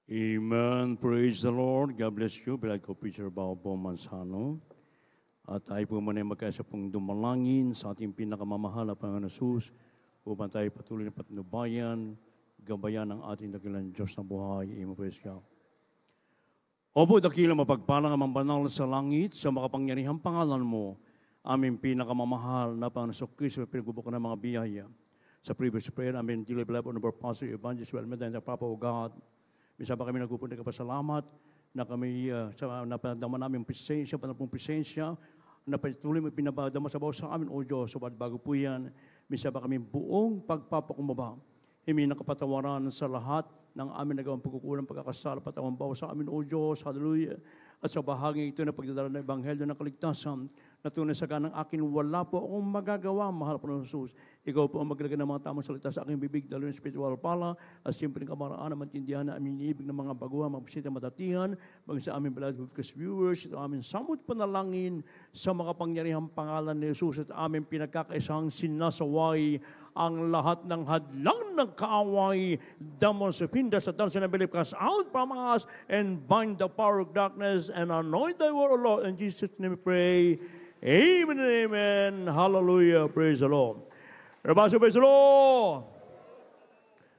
Amen. Praise the Lord. God bless you. Beloved ko, Preacher Bao Mansano. At tayo po muna magkaisa pong dumalangin sa ating pinakamamahal na Panginoon Jesus upang tayo patuloy na patnubayan, gabayan ng ating dakilang Diyos na buhay. Amen. Praise God. Opo, dakilang mapagpalang amang banal sa langit, sa makapangyarihang pangalan mo, aming pinakamamahal na Panginoon Kristo, pinagbubukan ng mga biyaya. Sa previous prayer, aming dearly beloved on our Pastor Evangelist Welmed and the Papa of God. Misa pa kami nagpupunta ka pa salamat na kami napadama namin presensya, panapong presensya, na patuloy mo pinabadama sa bawah sa amin, O Diyos. So bago po yan, misa pa kami buong pagpapakumbaba. Himi ng kapatawaran sa lahat ng amin nagawang pagkukulang, pagkakasala, patawang bawah sa amin, O Diyos. Hallelujah. At sa bahagi ito na pagdadala ng Ebanghelyo ng Kaligtasan, na tunay sa kanang akin, wala po akong magagawa, mahal po ng Jesus. Ikaw po ang maglagay ng mga tamang salita sa aking bibig, dalo ng spiritual pala, at siyempre ng kamaraan na maintindihan na aming iniibig ng mga baguhan, mga bisita matatihan, maging sa aming beloved viewers, sa aming samot panalangin sa makapangyarihang pangalan ni Jesus at aming pinagkakaisang sinasaway ang lahat ng hadlang ng kaaway, demons, hinders, at dancer and believe cast out from us and bind the power of darkness and anoint thy word, O Lord. In Jesus' name we pray. Amen and amen. Hallelujah. Praise the Lord. Everybody, praise the Lord.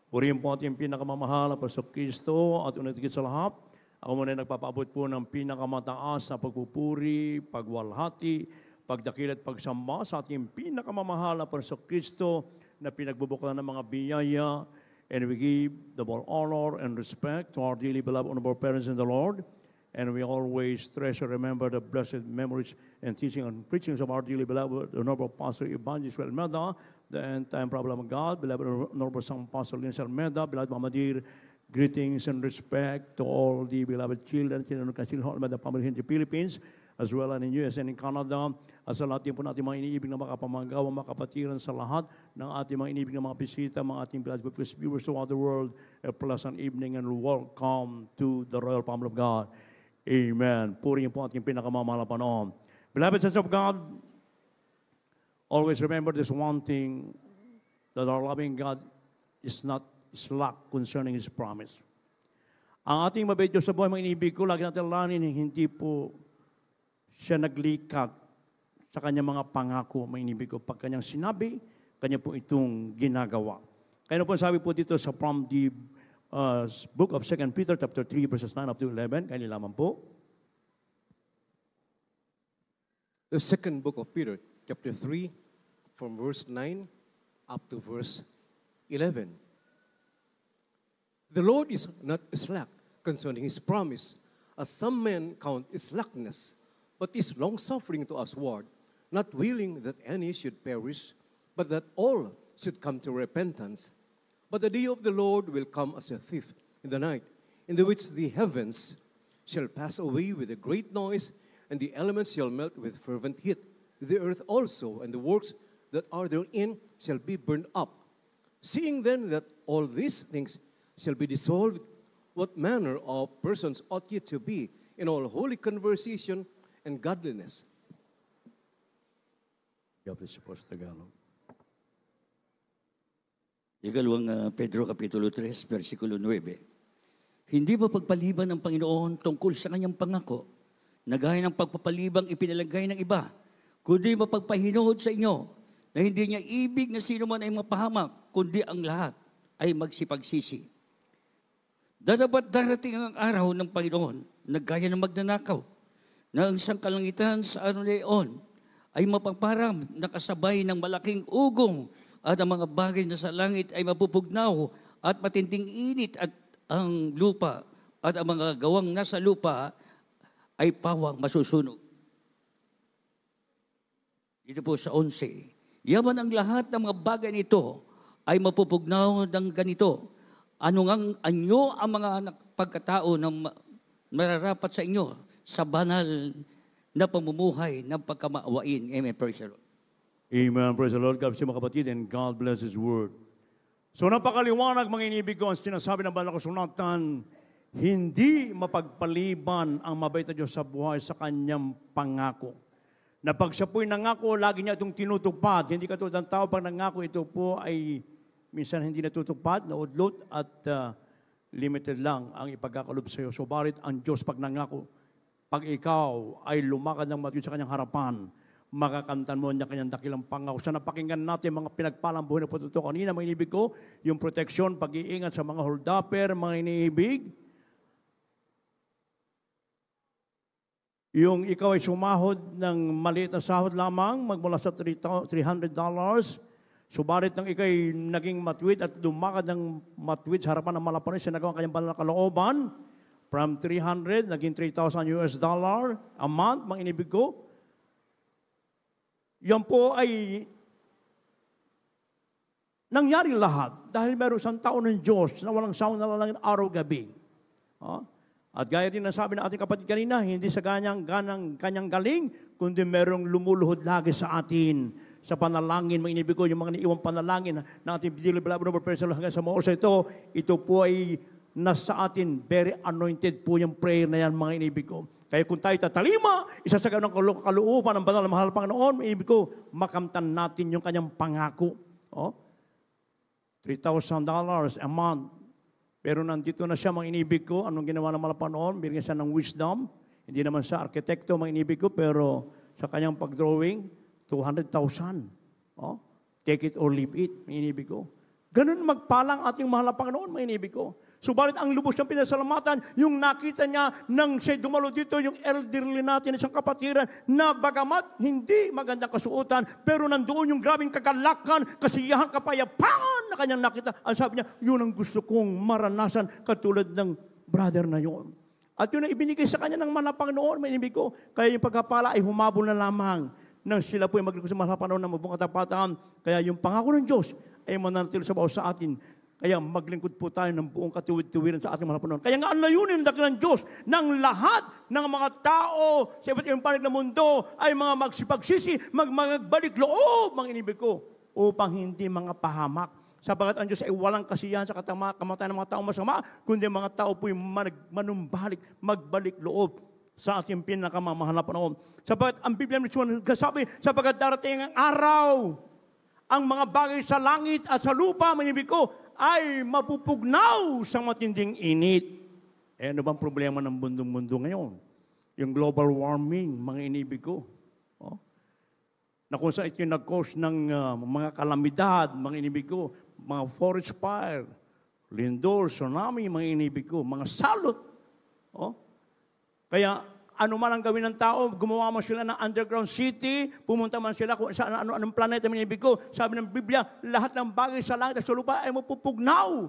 Purihin po ating pinakamamahal na Pastor Kristo at unatigit sa lahat. Ako muna nagpapaabot po ng pinakamataas na pagpupuri, pagwalhati, pagdakil at pagsamba sa ating pinakamamahal na Pastor Kristo na pinagbubukan ng mga biyaya. And we give the more honor and respect to our dearly beloved honorable parents in the Lord. And we always treasure, remember the blessed memories and teaching and preachings of our dearly beloved Honorable Pastor Evangelist Almeida, the end-time problem of God, beloved Honorable Son Pastor Linus Almeida, beloved Mama Dear, greetings and respect to all the beloved children of Casil Almeida family in the Philippines, as well as in US and in Canada, at sa lahat din po natin mga iniibig na makapamagawa, makapatiran sa lahat ng ating mga iniibig na mga bisita, mga ating beloved viewers throughout the world, a pleasant evening and welcome to the royal family of God. Amen. Purihin po ating pinakamamahal na Panginoon. Beloved sons of God, always remember this one thing, that our loving God is not slack concerning His promise. Ang ating mabait Diyos sa buhay, mga inibig ko, lagi natin alanin, hindi po siya naglikat sa kanyang mga pangako, mga inibig ko. Pag kanyang sinabi, kanya po itong ginagawa. Kaya po sabi po dito sa from the book of 2 Peter chapter 3 verses 9 up to 11. Kaya nilaman po. The second book of Peter chapter 3 from verse 9 up to verse 11. The Lord is not slack concerning His promise, as some men count slackness, but is long-suffering to usward, not willing that any should perish, but that all should come to repentance. But the day of the Lord will come as a thief in the night, in the which the heavens shall pass away with a great noise, and the elements shall melt with fervent heat. The earth also and the works that are therein shall be burned up. Seeing then that all these things shall be dissolved, what manner of persons ought ye to be in all holy conversation and godliness? God bless you, Pastor Tagalog. Ikalawang Pedro Kapitulo 3, versikulo 9. Hindi ba pagpaliban ng Panginoon tungkol sa kanyang pangako, na gaya ng pagpapalibang ipinalagay ng iba, kundi mapagpahinuhod sa inyo, na hindi niya ibig na sino man ay mapahamak, kundi ang lahat ay magsipagsisi. Darapat darating ang araw ng Panginoon, na gaya ng magnanakaw, na ang isang kalangitan sa araw na iyon ay mapaparam na kasabay ng malaking ugong, at ang mga bagay na sa langit ay mapupugnaw at matinding init, at ang lupa at ang mga gawang nasa lupa ay pawang masusunog. Dito po sa 11, yaman ang lahat ng mga bagay nito ay mapupugnaw ng ganito. Ano ngang anyo ang mga pagkatao na mararapat sa inyo sa banal na pamumuhay ng pagkamaawain. Amen. Praise the Lord. Amen. Praise the Lord. God bless you, mga kapatid, and God bless His Word. So napakaliwanag, mga inibig ko, ang sinasabi ng banal na kasulatan, hindi mapagpaliban ang mabait na Diyos sa buhay sa kanyang pangako. Na pag siya po'y nangako, lagi niya itong tinutupad. Hindi katulad ng tao, pag nangako, ito po ay minsan hindi natutupad, naudlot, at limited lang ang ipagkakalob sa iyo. Subalit ang Diyos pag nangako, pag ikaw ay lumakad ng matuwid sa kanyang harapan, makakamtan mo niya kanyang dakilang pangako. Sa napakinggan natin mga pinagpalang buhay na patuto kanina, mga inibig ko, yung proteksyon, pag-iingat sa mga holdupper, mga inibig, yung ikaw ay sumahod ng maliit na sahod lamang, magmula sa $300, subalit nang ikay naging matuwid at lumakad ng matuwid sa harapan ng malapanin, sinagawa ang kanyang banal na kalooban, from 300, naging $3,000 a month, mga inibig ko. Yan po ay nangyari lahat dahil meron isang tao ng Diyos na walang sawang nalalangin araw-gabi. At gaya din ang sabi ng ating kapatid kanina, hindi sa kanyang galing, kundi merong lumuluhod lagi sa atin sa panalangin. Mga inibig ko, yung mga naiwang panalangin na ating pinilibalaban over personal hanggang sa mga oras ito po ay nasa atin, very anointed po yung prayer na yan, mga inibig ko. Kaya kung tayo tatalima, isasagaw ng kalooban ng banal na mahal Panginoon, may ibig ko, makamtan natin yung kanyang pangako. $3,000 a month. Pero nandito na siya, mga inibig ko, anong ginawa ng mahal Panginoon? Binigyan siya ng wisdom. Hindi naman siya arkitekto, mga inibig ko, pero sa kanyang pag-drawing, 200,000. Take it or leave it, mga inibig ko. Ganun magpalang ating mahal na Panginoon, mga inibig ko. Subalit ang lubos niyang pinasalamatan, yung nakita niya nang siya dumalo dito, yung elderly natin, isang kapatiran, na bagamat hindi magandang kasuotan, pero nandoon yung grabing kagalakan, kasiyahan, kapayapaan na kanyang nakita. Ang sabi niya, yun ang gusto kong maranasan katulad ng brother na yun. At yun ang ibinigay sa kanya ng mahal na Panginoon, mga inibig ko. Kaya yung pagkapala ay humabol na lamang nang sila po ay maglingkod sa mahal na Panginoon ng mabuong katapatan. Kaya yung pangako ng Diyos ay mananatili sa bawat sa atin. Kaya maglingkod po tayo ng buong katuwid-tuwiran sa ating mga Panginoon. Kaya nga ang layunin ng dakilang Diyos ng lahat ng mga tao sa iba't ibang panig ng mundo ay mga magsipagsisi, magbalik loob, mga inibig ko, upang hindi mga pahamak. Sapagat ang Diyos ay walang kasiyahan sa kamatayan ng mga tao masama, kundi mga tao po'y manumbalik, magbalik loob sa ating pinakamamahal na Panginoon. Sapagat ang Biblia mismo nagsasabi, sapagat darating ang araw, ang mga bagay sa langit at sa lupa, mga inibig ko, ay mapupugnaw sa matinding init. Ano bang problema ng bundong-mundo ngayon? Yung global warming, mga inibig ko. Na kung saan ito nag-cause ng mga kalamidad, mga inibig ko, mga forest fire, lindol, tsunami, mga inibig ko, mga salot. Kaya ano man ang gawin ng tao, gumawa man sila ng underground city, pumunta man sila kung saan anong planeta man ibig ko. Sabi ng Biblia, lahat ng bagay sa langit at sa lupa ay mapupugnaw.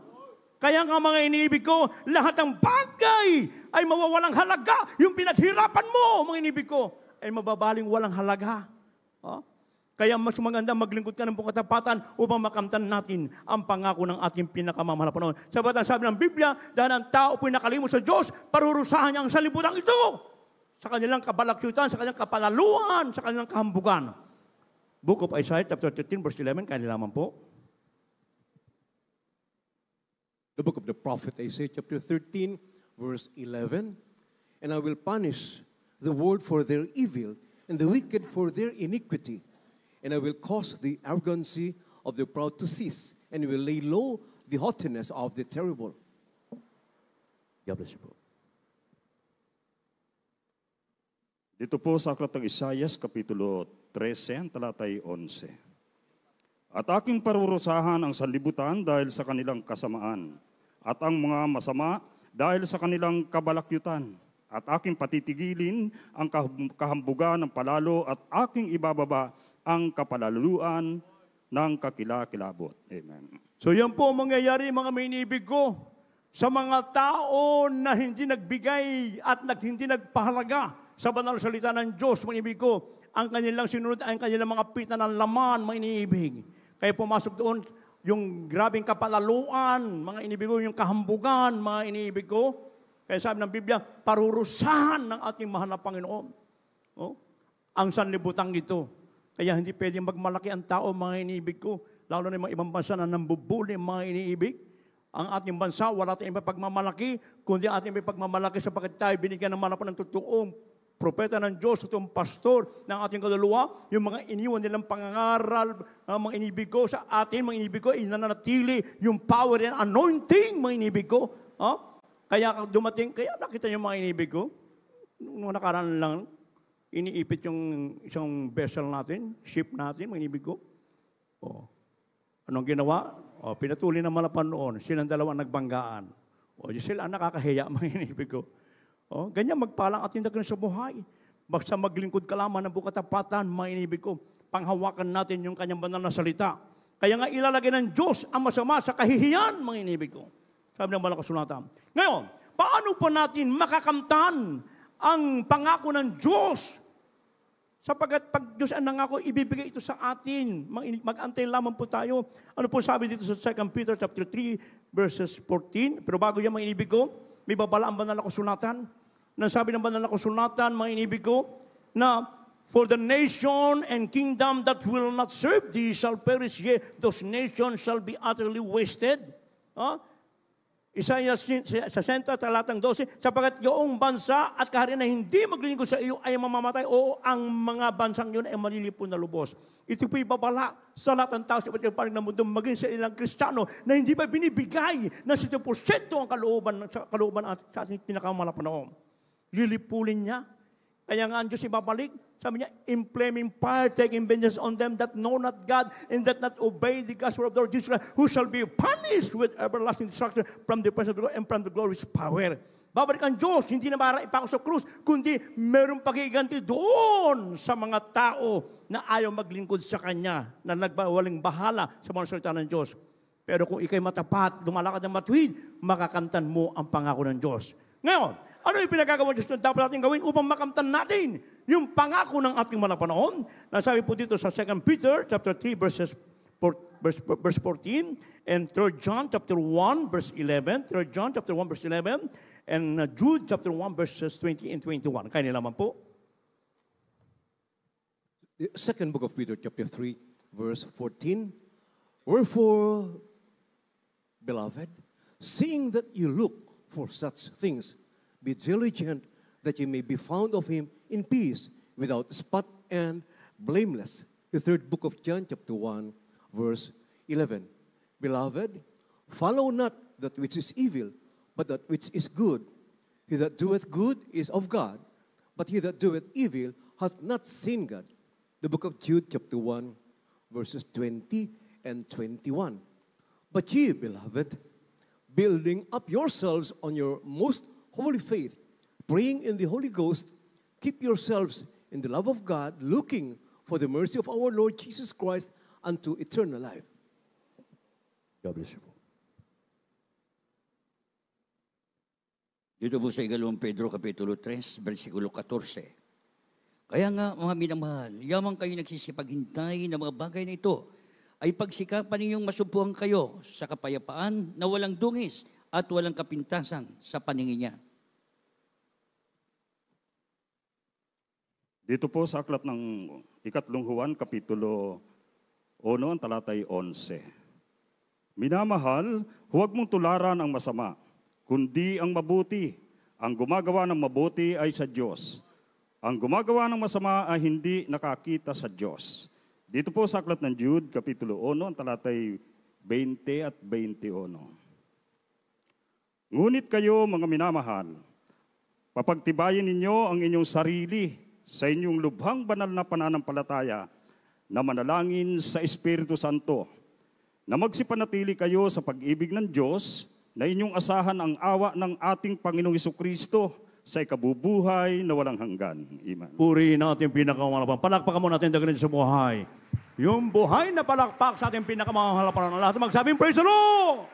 Kaya nga mga iniibig ko, lahat ng bagay ay mawawalang halaga. Yung pinaghirapan mo, mga iniibig ko, ay mababaling walang halaga. Kaya mas maganda maglingkod ka ng buong katapatan upang makamtan natin ang pangako ng ating pinakamamahal na Panginoon. Sabagat ang sabi ng Biblia, dahil ang tao po'y nakalimot sa Diyos, parurusahan niya ang sanlibutan ito. Sa kanilang kabalakyutan, sa kanilang kapalaluan, sa kanilang kahambugan. Book of Isaiah, chapter 13, verse 11, kaya nilaman po. The book of the prophet Isaiah, chapter 13, verse 11. And I will punish the world for their evil, and the wicked for their iniquity. And I will cause the arrogancy of the proud to cease, and will lay low the haughtiness of the terrible. God bless you po. Dito po sa aklat ng Isaias, Kapitulo 13, talatay 11. At aking parurusahan ang sanlibutan dahil sa kanilang kasamaan, at ang mga masama dahil sa kanilang kabalakyutan, at aking patitigilin ang kahambugan ng palalo, at aking ibababa ang kapalaluan ng kakilakilabot. Amen. So yan po mangyayari, mga mainibig ko, sa mga tao na hindi nagbigay at hindi nagpahalaga sa banal na salita ng Diyos, mga inibig ko, ang kanilang sinunod ay ang kanilang mga pita ng laman, mga iniibig. Kaya pumasok doon yung grabing kapalaluan, mga inibig ko, yung kahambugan, mga iniibig ko. Kaya sabi ng Biblia, parurusahan ng ating mahal na Panginoon. Ang sanlibutan ito. Kaya hindi pwedeng magmalaki ang tao, mga iniibig ko. Lalo na yung mga ibang bansa na nambubuli, mga iniibig. Ang ating bansa, wala tayong pagmamalaki, kundi ating pagmamalaki sapagkat tayo binigyan ng mana po ng totoong propeta ng Diyos, itong pastor ng ating kaluluwa, yung mga iniwan nilang pangangaral, mga inibig ko sa atin, mga inibig ko, inanatili yung power and anointing, mga inibig ko, Kaya dumating, kaya nakita niyo mga inibig ko, nung nakaraan lang, iniipit yung isang vessel natin, ship natin, mga inibig ko. Anong ginawa? Pinatuloy na malapan noon, silang dalawang nagbanggaan. Sila ang nakakahiya, mga inibig ko. Ganyan magpalang ating daghan sa buhay. Basta maglingkod ka lamang ng bukatapatan, mga inibig ko, panghawakan natin yung kanyang banal na salita. Kaya nga ilalagay ng Diyos ang masama sa kahihiyan, mga inibig ko. Sabi ng banal na kasulatan. Ngayon, paano po natin makakamtan ang pangako ng Diyos? Sapagkat pag Diyos ang nangako, ibibigay ito sa atin. Mag-antay lamang po tayo. Ano po sabi dito sa 2 Peter chapter 3, verses 14? Pero bago yan, mga inibig ko, may babala ang banal na kasulatan. Nasabi ng banal na kasulatan, mga inibig ko, na for the nation and kingdom that will not serve thee shall perish, yea, those nations shall be utterly wasted. Isaiah sa 60, talatang 12, sapagkat yung bansa at kaharian na hindi maglilingkod sa iyo ay mamamatay o ang mga bansang yun ay malilipon na lubos. Ito po'y babala sa lahat ng tao sa iba't ibang ng mundo, maging sa ilang Kristiyano na hindi ba binibigay na 70% ang kalooban at sa ating pinakamalap na noon. Lilipulin niya. Kaya nga ang Diyos ibabalik. Sabi niya, inflaming fire, taking vengeance on them that know not God and that not obey the gospel of the Lord Jesus Christ, who shall be punished with everlasting destruction from the presence of the Lord and from the glorious power. Babalik ang Diyos, hindi na para ipako sa krus, kundi mayroong pagiganti doon sa mga tao na ayaw maglingkod sa Kanya, na nagwawaling bahala sa mga salita ng Diyos. Pero kung ikay matapat, lumalakad ng matuwid, makakamtan mo ang pangako ng Diyos. Ngayon, ano yung pinagagawa Diyos na dapat natin gawin upang makamtan natin yung pangako ng ating mga panahon? Nasabi po dito sa 2 Peter chapter 3 verse 14 and 3 John chapter 1 verse 11, 3 John chapter 1 verse 11 and Jude chapter 1 verses 20 and 21. Kaya naman po. The second book of Peter chapter 3 verse 14. Wherefore, beloved, seeing that you look for such things, be diligent that you may be found of him in peace, without spot and blameless. The third book of John, chapter 1, verse 11. Beloved, follow not that which is evil, but that which is good. He that doeth good is of God, but he that doeth evil hath not seen God. The book of Jude, chapter 1, verses 20 and 21. But ye, beloved, building up yourselves on your most holy faith, praying in the Holy Ghost, keep yourselves in the love of God, looking for the mercy of our Lord Jesus Christ unto eternal life. God bless you. Dito po sa 2 Pedro Kapitulo 3, versikulo 14. Kaya nga, mga minamahal, yamang kayo nagsisipaghintay ng mga bagay na ito, ay pagsikapan ninyong masumpuhan kayo sa kapayapaan na walang dungis at walang kapintasan sa paningin niya. Dito po sa aklat ng 3 Juan, Kapitulo 1, ang talatay 11. Minamahal, huwag mong tularan ang masama, kundi ang mabuti. Ang gumagawa ng mabuti ay sa Diyos. Ang gumagawa ng masama ay hindi nakakita sa Diyos. Dito po sa aklat ng Jude, Kapitulo 1, ang talatay 20 at 21. Ngunit kayo, mga minamahal, papagtibayin ninyo ang inyong sarili sa inyong lubhang banal na pananampalataya na manalangin sa Espiritu Santo, na magsipanatili kayo sa pag-ibig ng Diyos na inyong asahan ang awa ng ating Panginoong Hesukristo sa ikabubuhay na walang hanggan. Amen. Purihin natin pinakamalapang. Palakpakan mo natin daghan sa buhay. Yung buhay na palakpak sa ating pinakamahalapan ng lahat. Magsabing, praise the Lord!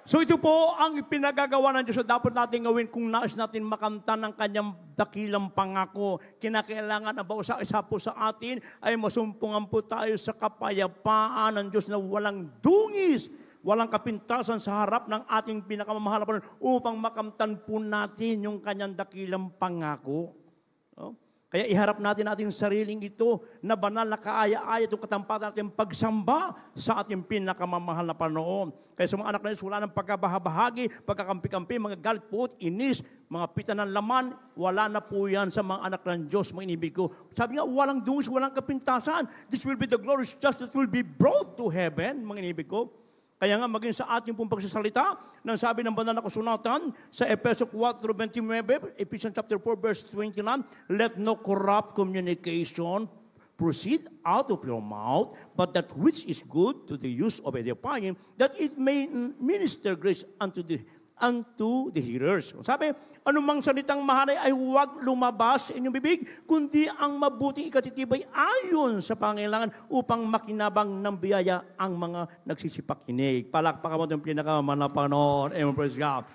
So ito po ang pinagagawa ng Diyos na dapat natin gawin kung nais natin makamtan ng kanyang dakilang pangako. Kinakailangan na bawat isa po sa atin ay masumpungan po tayo sa kapayapaan ng Diyos na walang dungis, walang kapintasan sa harap ng ating pinakamamahal upang makamtan po natin yung kanyang dakilang pangako. Kaya iharap natin ating sariling ito na banal na kaaya-aya itong katampatan natin pagsamba sa ating pinakamamahal na Panginoon. Kaya sa mga anak na Diyos, wala ng pagkabahabahagi, pagkakampi-kampi, mga galit po, inis, mga pita ng laman, wala na po yan sa mga anak ng Diyos, mga inibig ko. Sabi nga, walang dungis, walang kapintasan. This will be the glorious justice that will be brought to heaven, mga inibig ko. Kaya nga maging sa ating pong pagsasalita, nang sabi ng banal na kasulatan sa Efeso 4:29, Ephesians chapter 4 verse 29, let no corrupt communication proceed out of your mouth, but that which is good to the use of edifying, that it may minister grace unto the hearers. Sabi, anumang salitang mahalay ay huwag lumabas sa inyong bibig, kundi ang mabuting ikatitibay ayon sa pangailangan upang makinabang ng biyaya ang mga nagsisipakinig. Palakpakan mo itong pinakamanapanon. Amen, praise God.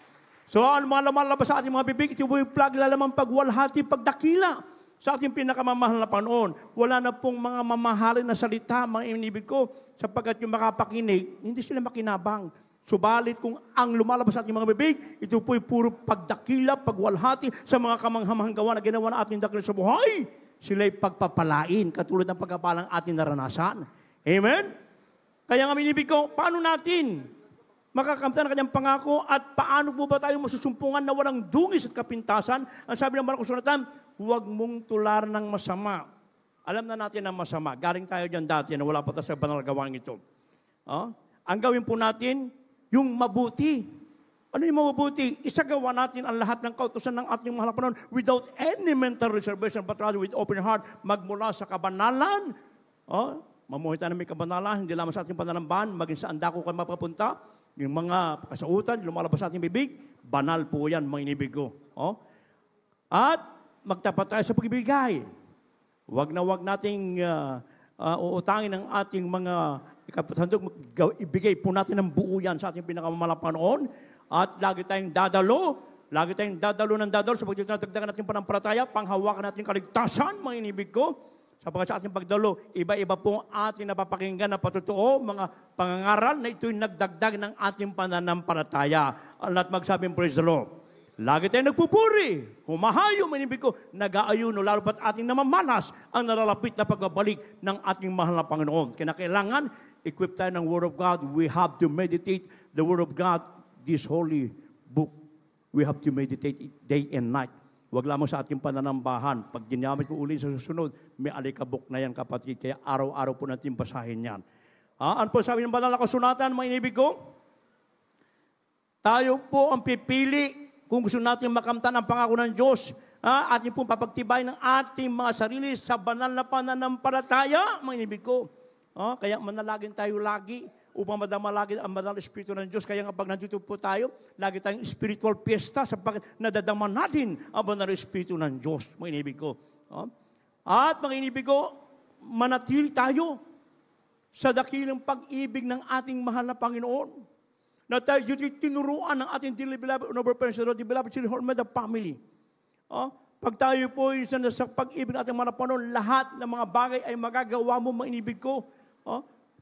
So, ano mga lumalabas sa ating mga bibig, ito po yung lalaman pagwalhati, pagdakila sa ating pinakamamahal na Panginoon. Wala na pong mga mamahalin na salita, mga inibig ko, sapagkat yung makapakinig, hindi sila makinabang. Subalit kung ang lumalabas sa ating mga bibig, ito po'y puro pagdakila, pagwalhati sa mga kamanghamang gawa na ginawa na ating dakila sa buhay. Sila'y pagpapalain, katulad ng pagkapalang ating naranasan. Amen? Kaya nga minibig ko, paano natin makakamtan ang kanyang pangako at paano po ba tayo masusumpungan na walang dungis at kapintasan? Ang sabi ng banal na kasulatan, huwag mong tularan ng masama. Alam na natin ang masama. Galing tayo dyan dati na wala pa tayo sa banal gawang ito. Ang gawin po natin, yung mabuti. Ano yung mabuti? Isagawa natin ang lahat ng kautusan ng ating mahal na Panginoon without any mental reservation, but rather with open heart, magmula sa kabanalan. Mamuhay tayo na may kabanalan, hindi lamang sa ating pananambahan, maging saan dako kayo mapapunta. Yung mga kasautan, lumalabas sa ating bibig, banal po yan, mga inibig ko. At magtapat tayo sa pagbibigay. Wag nating uutangin ang ating mga ikapatandog, ibigay po natin ng buo yan sa ating pinakamamalang Panginoon. At lagi tayong dadalo ng dadalo sa pagdagdagan natin panampalataya, panghawakan natin kaligtasan, mga inibig ko. Sapagkat sa ating pagdalo, iba-iba po ating napapakinggan na patotoo, mga pangangaral na ito'y nagdagdag ng ating pananampalataya. At magsabing praise the Lord. Lagi tayong nagpupuri, humahayo, manibig ko, nag-aayuno, lalo pat ating namamalas ang nalalapit na pagbabalik ng ating mahal na Panginoon. Kailangan, equip tayo ng Word of God. We have to meditate the Word of God, this holy book. We have to meditate it day and night. Huwag lamang sa ating pananambahan. Pag ginamit mo uli sa susunod, may alikabok na yan, kapatid. Kaya araw-araw po natin basahin yan. Ano po sabi ng banal na kasulatan, mga inibig ko? Tayo po ang pipili kung gusto natin makamtan ang pangako ng Diyos, ating pong papagtibay ng ating mga sarili sa banal na pananampalataya, mga inibig ko. Kaya manalagin tayo lagi upang madama lagi ang banal na Espiritu ng Diyos. Kaya nga pag nandito po tayo, lagi tayong spiritual fiesta sapagkat nadadama natin ang banal na Espiritu ng Diyos, mga inibig ko. At mga inibig ko, manatili tayo sa dakilang pag-ibig ng ating mahal na Panginoon. Na tayo tinuruan ng ating dearly beloved, honorable parents, the beloved children, the family. Pag tayo po sa pag-ibig ng ating mga Panginoon, lahat ng mga bagay ay magagawa mo, mga inibig ko.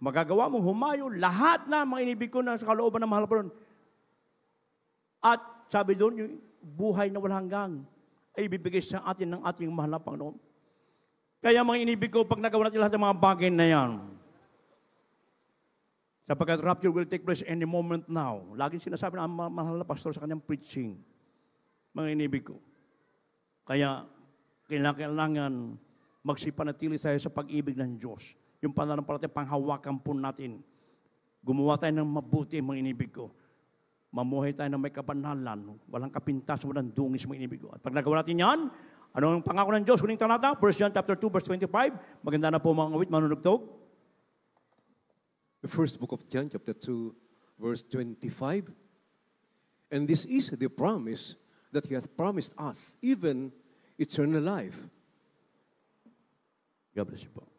Magagawa mo, humayo, lahat na mga inibig ko na sa kalooban ng mahal na Panginoon. At sabi doon, yung buhay na walang hanggang ay ibibigay sa atin ng ating mahal na Panginoon. Kaya mga inibig ko, pag nagawa natin lahat ng mga bagay na yan, sapagkat rapture will take place any moment now. Laging sinasabi ng mahal na pastor sa kanyang preaching. Mga inibig ko. Kaya, kailangan magsipanatili tayo sa pag-ibig ng Diyos. Yung pananampalataya, panghawakan po natin. Gumawa tayo ng mabuti, mga inibig ko. Mamuhay tayo ng may kabanalan. Walang kapintas, walang dungis, mga inibig ko. At pag nagawa natin yan, ano ang pangako ng Diyos? Huling talata, 1 John chapter 2, verse 25. Maganda na po mga awit, manunugtog. The first book of John, chapter 2, verse 25. And this is the promise that He hath promised us, even eternal life. God bless you po.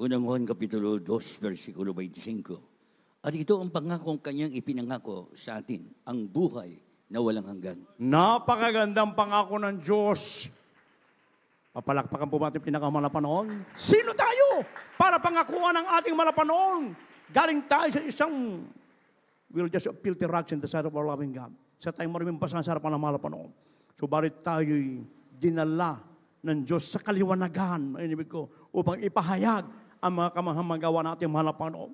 Unang Juan, Kapitulo 2, versikulo 25. At ito ang pangakong kanyang ipinangako sa atin, ang buhay na walang hanggan. Napakagandang pangako ng Diyos. Papalakpakan po natin pinakamalapanon. Sino tayo para pangakuan ng ating malapanoon? Galing tayo sa isang, we'll just filthy rocks in the sight of our loving God. Sa tayong maraming pasang sa harapan ng malapanoon. Subalit tayo'y dinala ng Diyos sa kaliwanagan, inibig ko, upang ipahayag ang mga kamanghamagawa ng ating malapanoon.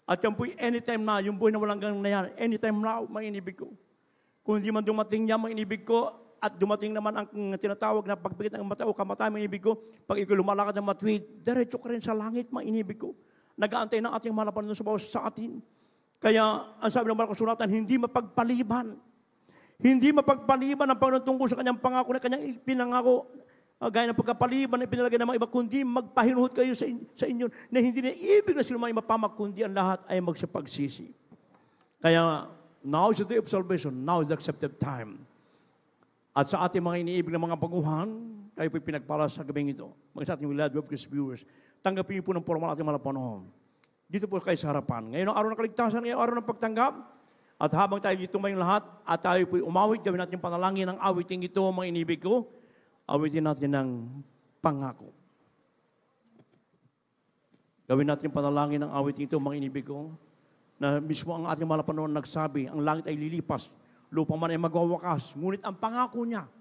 At yan po'y anytime na, yung buhay na walang hanggan na yan, anytime now, mainibig ko. Kung hindi man dumating niya, mainibig ko, at dumating naman ang tinatawag na pagpikit ng mata o kamatayan, mainibig ko, pag ikaw lumalakad ng matuwid, diretso ka rin sa langit, mainibig ko. nag-aantay ng ating mahal na Panginoon sa atin. Kaya, ang sabi ng mga kasulatan, hindi mapagpaliban. Hindi mapagpaliban ang Panginoon tungkol sa kanyang pangako na kanyang pinangako. Gaya ng pagkapaliban na pinalagay ng mga iba, kundi magpahinuhot kayo sa inyo na hindi na ibig na sila may mapamak, kundi ang lahat ay magsipagsisi. Kaya, now is the day of salvation, now is the accepted time. At sa ating mga iniibig na mga baguhan, kayo po'y pinagpala sa gabing ito. Mga sa ating Willad Web viewers, tanggapin niyo po ng formal ating mga panahon. Dito po kayo sa harapan. Ngayon ang araw ng kaligtasan, ngayon ang araw ng pagtanggap. At habang tayo dito mayong lahat, at tayo po'y umawit, gawin natin yung panalangin ng awiting ito, mga inibig ko. Awitin natin ng pangako. Gawin natin yung panalangin ng awiting ito, mga inibig ko, na mismo ang ating mga panahon nagsabi, ang langit ay lilipas, lupa man ay magwawakas, ngunit ang pangako niya,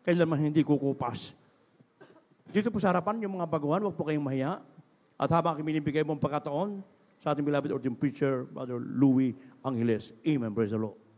kailanman hindi kukupas. Dito po sa harapan, yung mga baguhan, huwag po kayong mahiya. At habang aking binibigay mong pagkataon, sa ating beloved ordained preacher, Brother Louie Angeles. Amen. Praise the Lord.